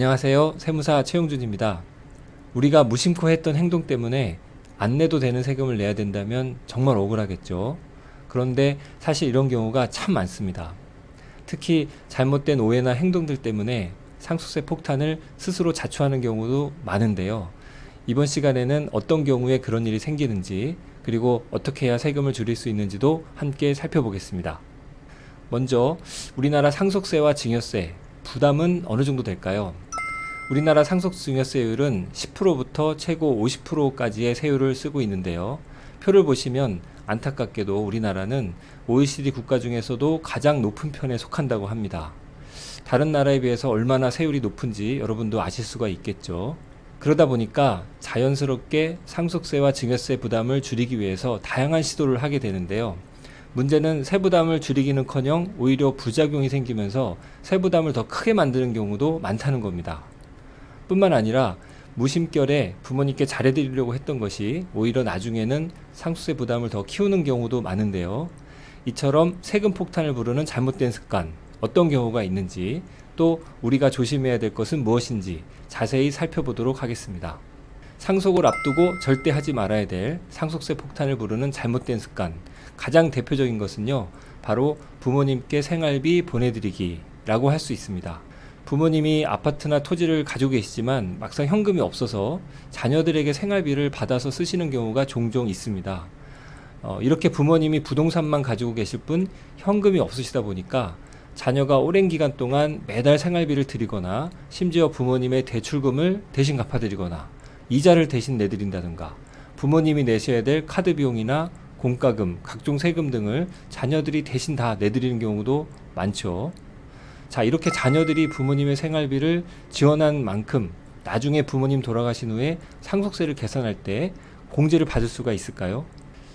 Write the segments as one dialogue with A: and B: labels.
A: 안녕하세요. 세무사 최용준입니다. 우리가 무심코 했던 행동 때문에 안 내도 되는 세금을 내야 된다면 정말 억울하겠죠. 그런데 사실 이런 경우가 참 많습니다. 특히 잘못된 오해나 행동들 때문에 상속세 폭탄을 스스로 자초하는 경우도 많은데요. 이번 시간에는 어떤 경우에 그런 일이 생기는지, 그리고 어떻게 해야 세금을 줄일 수 있는지도 함께 살펴보겠습니다. 먼저 우리나라 상속세와 증여세 부담은 어느 정도 될까요? 우리나라 상속증여세율은 10%부터 최고 50%까지의 세율을 쓰고 있는데요. 표를 보시면 안타깝게도 우리나라는 OECD 국가 중에서도 가장 높은 편에 속한다고 합니다. 다른 나라에 비해서 얼마나 세율이 높은지 여러분도 아실 수가 있겠죠. 그러다 보니까 자연스럽게 상속세와 증여세 부담을 줄이기 위해서 다양한 시도를 하게 되는데요. 문제는 세부담을 줄이기는커녕 오히려 부작용이 생기면서 세부담을 더 크게 만드는 경우도 많다는 겁니다. 뿐만 아니라 무심결에 부모님께 잘해드리려고 했던 것이 오히려 나중에는 상속세 부담을 더 키우는 경우도 많은데요. 이처럼 세금 폭탄을 부르는 잘못된 습관, 어떤 경우가 있는지, 또 우리가 조심해야 될 것은 무엇인지 자세히 살펴보도록 하겠습니다. 상속을 앞두고 절대 하지 말아야 될 상속세 폭탄을 부르는 잘못된 습관, 가장 대표적인 것은요, 바로 부모님께 생활비 보내드리기라고 할 수 있습니다. 부모님이 아파트나 토지를 가지고 계시지만 막상 현금이 없어서 자녀들에게 생활비를 받아서 쓰시는 경우가 종종 있습니다. 이렇게 부모님이 부동산만 가지고 계실 뿐 현금이 없으시다 보니까 자녀가 오랜 기간 동안 매달 생활비를 드리거나 심지어 부모님의 대출금을 대신 갚아드리거나 이자를 대신 내드린다든가 부모님이 내셔야 될 카드 비용이나 공과금, 각종 세금 등을 자녀들이 대신 다 내드리는 경우도 많죠. 자, 이렇게 자녀들이 부모님의 생활비를 지원한 만큼 나중에 부모님 돌아가신 후에 상속세를 계산할 때 공제를 받을 수가 있을까요?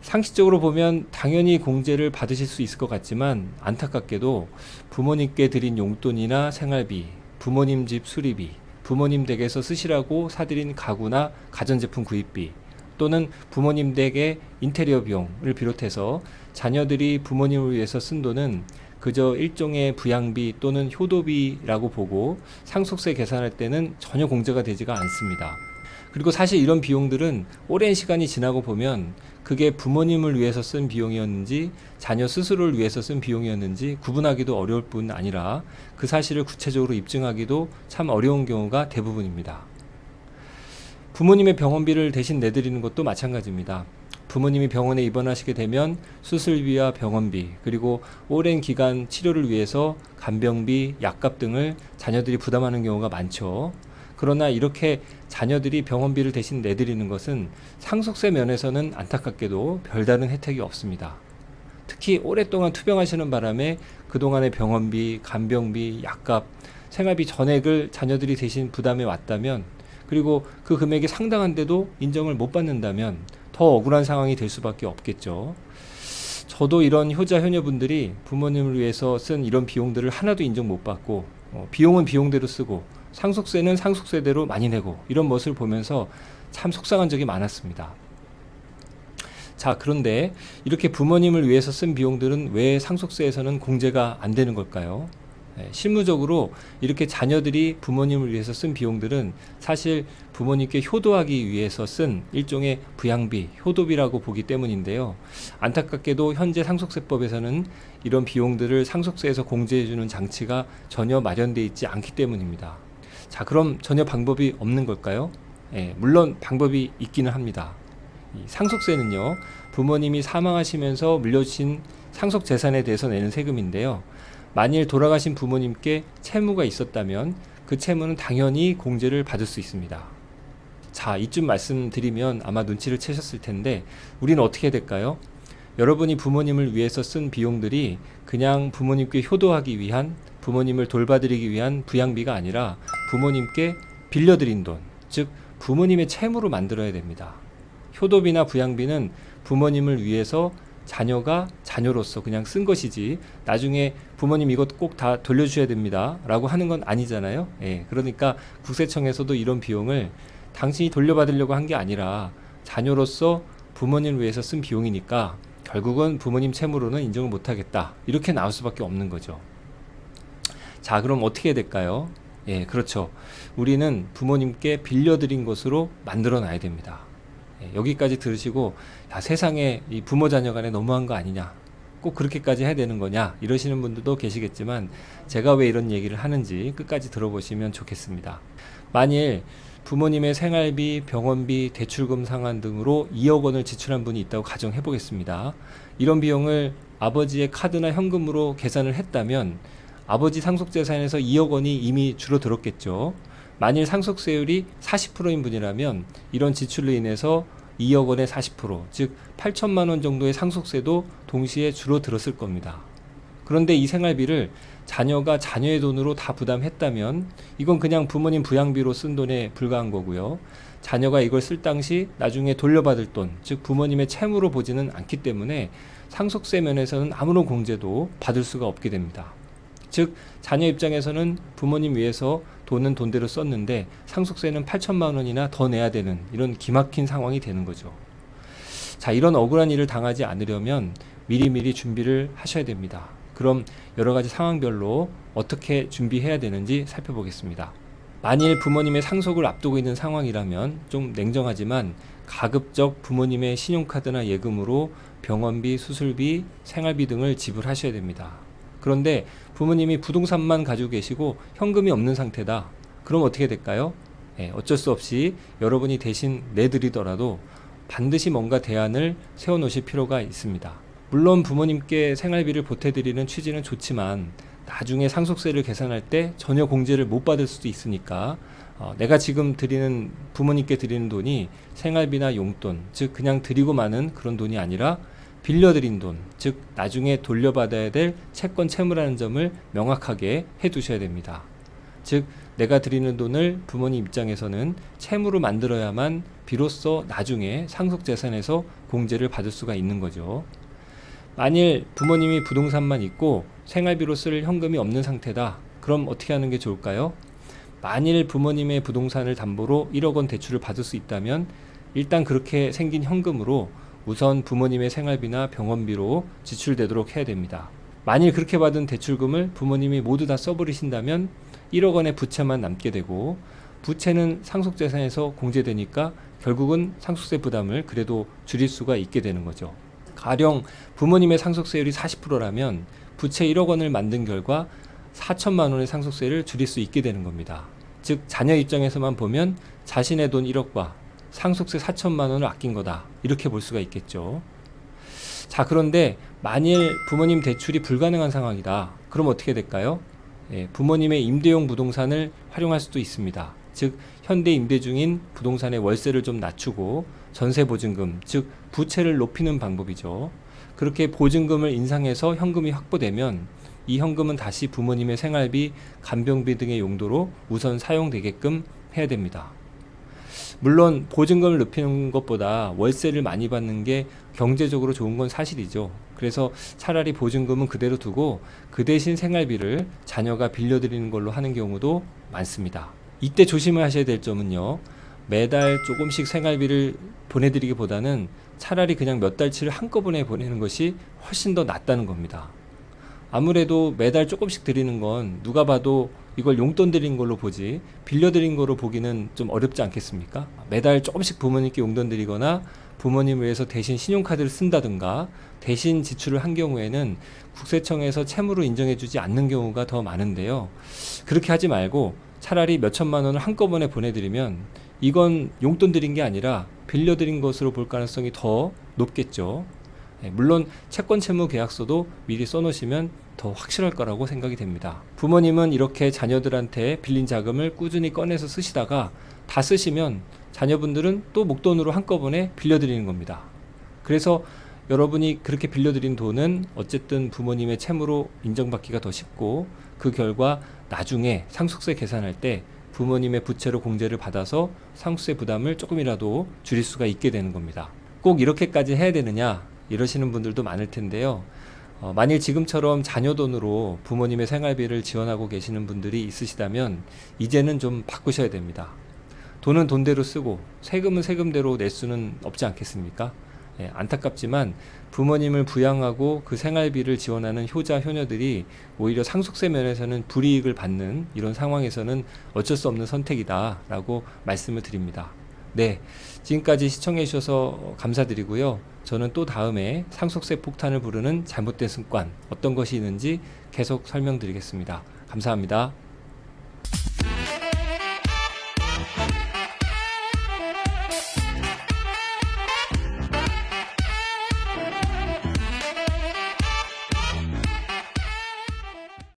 A: 상식적으로 보면 당연히 공제를 받으실 수 있을 것 같지만 안타깝게도 부모님께 드린 용돈이나 생활비, 부모님 집 수리비, 부모님 댁에서 쓰시라고 사드린 가구나 가전제품 구입비, 또는 부모님 댁의 인테리어 비용을 비롯해서 자녀들이 부모님을 위해서 쓴 돈은 그저 일종의 부양비 또는 효도비라고 보고 상속세 계산할 때는 전혀 공제가 되지가 않습니다. 그리고 사실 이런 비용들은 오랜 시간이 지나고 보면 그게 부모님을 위해서 쓴 비용이었는지 자녀 스스로를 위해서 쓴 비용이었는지 구분하기도 어려울 뿐 아니라 그 사실을 구체적으로 입증하기도 참 어려운 경우가 대부분입니다. 부모님의 병원비를 대신 내드리는 것도 마찬가지입니다. 부모님이 병원에 입원하시게 되면 수술비와 병원비, 그리고 오랜 기간 치료를 위해서 간병비, 약값 등을 자녀들이 부담하는 경우가 많죠. 그러나 이렇게 자녀들이 병원비를 대신 내드리는 것은 상속세 면에서는 안타깝게도 별다른 혜택이 없습니다. 특히 오랫동안 투병하시는 바람에 그동안의 병원비, 간병비, 약값, 생활비 전액을 자녀들이 대신 부담해 왔다면, 그리고 그 금액이 상당한데도 인정을 못 받는다면 더 억울한 상황이 될 수밖에 없겠죠. 저도 이런 효자 효녀분들이 부모님을 위해서 쓴 이런 비용들을 하나도 인정 못 받고 비용은 비용대로 쓰고 상속세는 상속세대로 많이 내고 이런 모습을 보면서 참 속상한 적이 많았습니다. 자, 그런데 이렇게 부모님을 위해서 쓴 비용들은 왜 상속세에서는 공제가 안 되는 걸까요? 실무적으로 이렇게 자녀들이 부모님을 위해서 쓴 비용들은 사실 부모님께 효도하기 위해서 쓴 일종의 부양비, 효도비라고 보기 때문인데요. 안타깝게도 현재 상속세법에서는 이런 비용들을 상속세에서 공제해주는 장치가 전혀 마련되어 있지 않기 때문입니다. 자, 그럼 전혀 방법이 없는 걸까요? 물론 방법이 있기는 합니다. 이 상속세는요, 부모님이 사망하시면서 물려주신 상속재산에 대해서 내는 세금인데요. 만일 돌아가신 부모님께 채무가 있었다면 그 채무는 당연히 공제를 받을 수 있습니다. 자, 이쯤 말씀드리면 아마 눈치를 채셨을 텐데 우리는 어떻게 해야 될까요? 여러분이 부모님을 위해서 쓴 비용들이 그냥 부모님께 효도하기 위한, 부모님을 돌봐드리기 위한 부양비가 아니라 부모님께 빌려드린 돈, 즉 부모님의 채무로 만들어야 됩니다. 효도비나 부양비는 부모님을 위해서 자녀가 자녀로서 그냥 쓴 것이지 나중에 부모님 이것 꼭 다 돌려주셔야 됩니다 라고 하는 건 아니잖아요. 그러니까 국세청에서도 이런 비용을 당신이 돌려받으려고 한 게 아니라 자녀로서 부모님을 위해서 쓴 비용이니까 결국은 부모님 채무로는 인정을 못하겠다, 이렇게 나올 수밖에 없는 거죠. 자, 그럼 어떻게 해야 될까요? 예, 그렇죠. 우리는 부모님께 빌려드린 것으로 만들어 놔야 됩니다. 예, 여기까지 들으시고 야, 세상에 이 부모 자녀 간에 너무한 거 아니냐, 꼭 그렇게까지 해야 되는 거냐 이러시는 분들도 계시겠지만 제가 왜 이런 얘기를 하는지 끝까지 들어보시면 좋겠습니다. 만일 부모님의 생활비, 병원비, 대출금 상환 등으로 2억 원을 지출한 분이 있다고 가정해 보겠습니다. 이런 비용을 아버지의 카드나 현금으로 계산을 했다면 아버지 상속재산에서 2억 원이 이미 줄어들었겠죠. 만일 상속세율이 40%인 분이라면 이런 지출로 인해서 2억 원의 40%, 즉 8천만 원 정도의 상속세도 동시에 줄어들었을 겁니다. 그런데 이 생활비를 자녀가 자녀의 돈으로 다 부담했다면 이건 그냥 부모님 부양비로 쓴 돈에 불과한 거고요. 자녀가 이걸 쓸 당시 나중에 돌려받을 돈, 즉 부모님의 채무로 보지는 않기 때문에 상속세 면에서는 아무런 공제도 받을 수가 없게 됩니다. 즉 자녀 입장에서는 부모님 위해서 돈은 돈대로 썼는데 상속세는 8천만 원이나 더 내야 되는 이런 기막힌 상황이 되는 거죠. 자, 이런 억울한 일을 당하지 않으려면 미리미리 준비를 하셔야 됩니다. 그럼 여러 가지 상황별로 어떻게 준비해야 되는지 살펴보겠습니다. 만일 부모님의 상속을 앞두고 있는 상황이라면 좀 냉정하지만 가급적 부모님의 신용카드나 예금으로 병원비, 수술비, 생활비 등을 지불하셔야 됩니다. 그런데 부모님이 부동산만 가지고 계시고 현금이 없는 상태다. 그럼 어떻게 될까요? 어쩔 수 없이 여러분이 대신 내드리더라도 반드시 뭔가 대안을 세워놓으실 필요가 있습니다. 물론 부모님께 생활비를 보태드리는 취지는 좋지만 나중에 상속세를 계산할 때 전혀 공제를 못 받을 수도 있으니까 내가 지금 부모님께 드리는 돈이 생활비나 용돈, 즉 그냥 드리고 마는 그런 돈이 아니라 빌려드린 돈, 즉 나중에 돌려받아야 될 채권 채무라는 점을 명확하게 해두셔야 됩니다. 즉 내가 드리는 돈을 부모님 입장에서는 채무로 만들어야만 비로소 나중에 상속재산에서 공제를 받을 수가 있는 거죠. 만일 부모님이 부동산만 있고 생활비로 쓸 현금이 없는 상태다. 그럼 어떻게 하는 게 좋을까요? 만일 부모님의 부동산을 담보로 1억 원 대출을 받을 수 있다면 일단 그렇게 생긴 현금으로 우선 부모님의 생활비나 병원비로 지출되도록 해야 됩니다. 만일 그렇게 받은 대출금을 부모님이 모두 다 써버리신다면 1억 원의 부채만 남게 되고 부채는 상속재산에서 공제되니까 결국은 상속세 부담을 그래도 줄일 수가 있게 되는 거죠. 가령 부모님의 상속세율이 40%라면 부채 1억 원을 만든 결과 4천만 원의 상속세를 줄일 수 있게 되는 겁니다. 즉 자녀 입장에서만 보면 자신의 돈 1억과 상속세 4천만 원을 아낀 거다, 이렇게 볼 수가 있겠죠. 자, 그런데 만일 부모님 대출이 불가능한 상황이다. 그럼 어떻게 될까요? 부모님의 임대용 부동산을 활용할 수도 있습니다. 즉 현대 임대 중인 부동산의 월세를 좀 낮추고 전세 보증금, 즉 부채를 높이는 방법이죠. 그렇게 보증금을 인상해서 현금이 확보되면 이 현금은 다시 부모님의 생활비, 간병비 등의 용도로 우선 사용되게끔 해야 됩니다. 물론 보증금을 높이는 것보다 월세를 많이 받는 게 경제적으로 좋은 건 사실이죠. 그래서 차라리 보증금은 그대로 두고 그 대신 생활비를 자녀가 빌려드리는 걸로 하는 경우도 많습니다. 이때 조심하셔야 될 점은요, 매달 조금씩 생활비를 보내드리기보다는 차라리 그냥 몇 달치를 한꺼번에 보내는 것이 훨씬 더 낫다는 겁니다. 아무래도 매달 조금씩 드리는 건 누가 봐도 이걸 용돈 드린 걸로 보지 빌려드린 거로 보기는 좀 어렵지 않겠습니까? 매달 조금씩 부모님께 용돈 드리거나 부모님을 위해서 대신 신용카드를 쓴다든가 대신 지출을 한 경우에는 국세청에서 채무로 인정해주지 않는 경우가 더 많은데요. 그렇게 하지 말고 차라리 몇 천만 원을 한꺼번에 보내드리면 이건 용돈 드린 게 아니라 빌려드린 것으로 볼 가능성이 더 높겠죠. 물론 채권 채무 계약서도 미리 써놓으시면 더 확실할 거라고 생각이 됩니다. 부모님은 이렇게 자녀들한테 빌린 자금을 꾸준히 꺼내서 쓰시다가 다 쓰시면 자녀분들은 또 목돈으로 한꺼번에 빌려드리는 겁니다. 그래서 여러분이 그렇게 빌려드린 돈은 어쨌든 부모님의 채무로 인정받기가 더 쉽고 그 결과 나중에 상속세 계산할 때 부모님의 부채로 공제를 받아서 상속세 부담을 조금이라도 줄일 수가 있게 되는 겁니다. 꼭 이렇게까지 해야 되느냐 이러시는 분들도 많을 텐데요. 만일 지금처럼 자녀 돈으로 부모님의 생활비를 지원하고 계시는 분들이 있으시다면 이제는 좀 바꾸셔야 됩니다. 돈은 돈대로 쓰고 세금은 세금대로 낼 수는 없지 않겠습니까? 안타깝지만 부모님을 부양하고 그 생활비를 지원하는 효자, 효녀들이 오히려 상속세 면에서는 불이익을 받는 이런 상황에서는 어쩔 수 없는 선택이다라고 말씀을 드립니다. 네, 지금까지 시청해 주셔서 감사드리고요. 저는 또 다음에 상속세 폭탄을 부르는 잘못된 습관 어떤 것이 있는지 계속 설명드리겠습니다. 감사합니다.